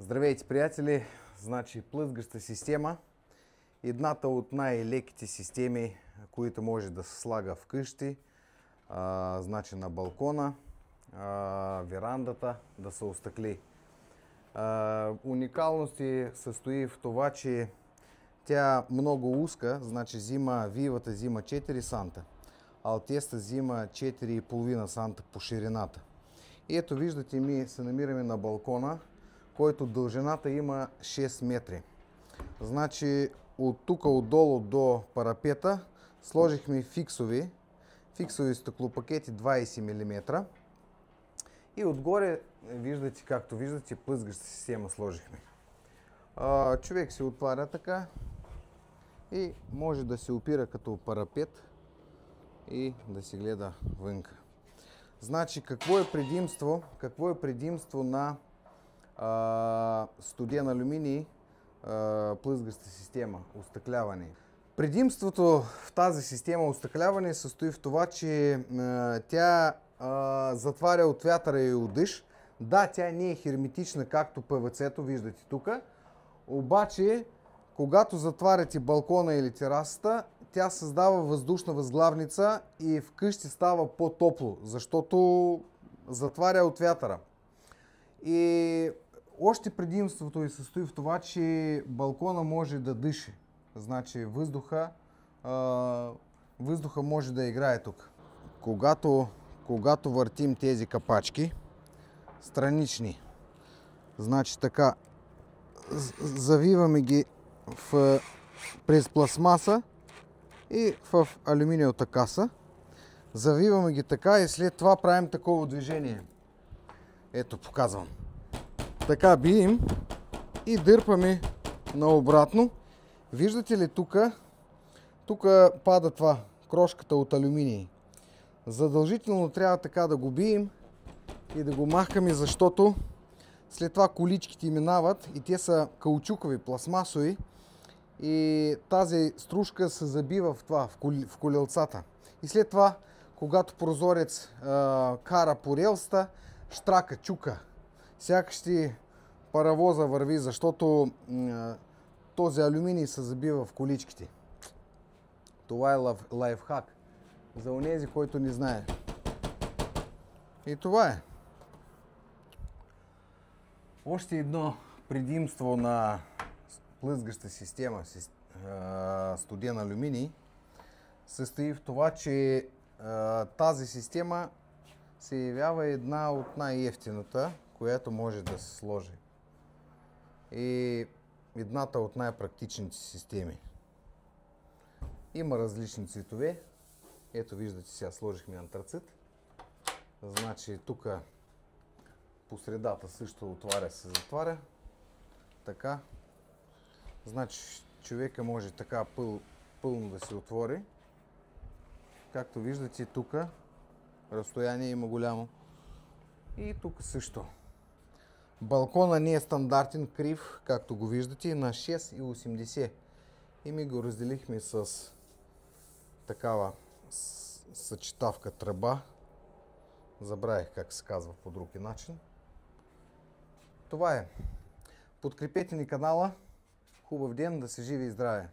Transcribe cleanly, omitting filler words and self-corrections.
Здравейте, приятели! Значи плъзгаща система. Едната от най-леките системи, които може да се слага вкъщи. Значи на балкона, верандата, да се остъкли. Уникалност състои в това, че тя много узка, значи вивата взима 4 санта, алтеста взима 4,5 санта по ширината. И ето виждате, ми се намираме на балкона, който дължината има 6 метри. Значи от тук отдолу до парапета сложихме фиксови стъклопакети 20 мм. И отгоре виждате, както виждате, плъзгаща система сложихме. Човек се отваря така и може да се опира като парапет и да се гледа вънка. Значи какво е предимство на студен алюминий плъзгаща система, остъкляване? Предимството в тази система остъкляване състои в това, че тя затваря от вятъра и от дъжд. Да, тя не е херметична, както ПВЦ-то, виждате тук. Обаче, когато затваряте балкона или терасата, тя създава въздушна възглавница и вкъщи става по-топло, защото затваря от вятъра. И още предимството ѝ състои в това, че балкона може да диши. Значи въздуха може да играе тук. Когато въртим тези капачки, странични, значи така, завиваме ги през пластмаса и в алюминиевата каса. Завиваме ги така и след това правим такова движение. Ето, показвам. Така бием и дърпаме наобратно. Виждате ли тук? Тук пада това, крошката от алюминий. Задължително трябва така да го бием и да го махаме, защото след това количките минават и те са каучукови, пластмасови. И тази стружка се забива в колелцата. И след това, когато прозорец кара по релсата, штрака, чука. Сякаш ти паравоза върви, защото този алюминий се забива в количките. Това е лайфхак за онези, който не знае. И това е. Още едно предимство на плъзгаща система студен алюминий състои в това, че тази система се явява една от най-евтината, която може да се сложи. И едната от най-практичните системи. Има различни цветове. Ето виждате, сега сложихме антрацит. Значи тук по средата също отваря се затваря. Така. Значи човека може така пълно да се отвори. Както виждате, тук разстояние има голямо. И тук също. Балкона не е стандартен, крив, както го виждате, на 6,80. И ми го разделихме с такава съчетавка тръба. Забравих как се казва по друг начин. Това е. Подкрепете ни канала. Хубав ден, да се живи и здраве!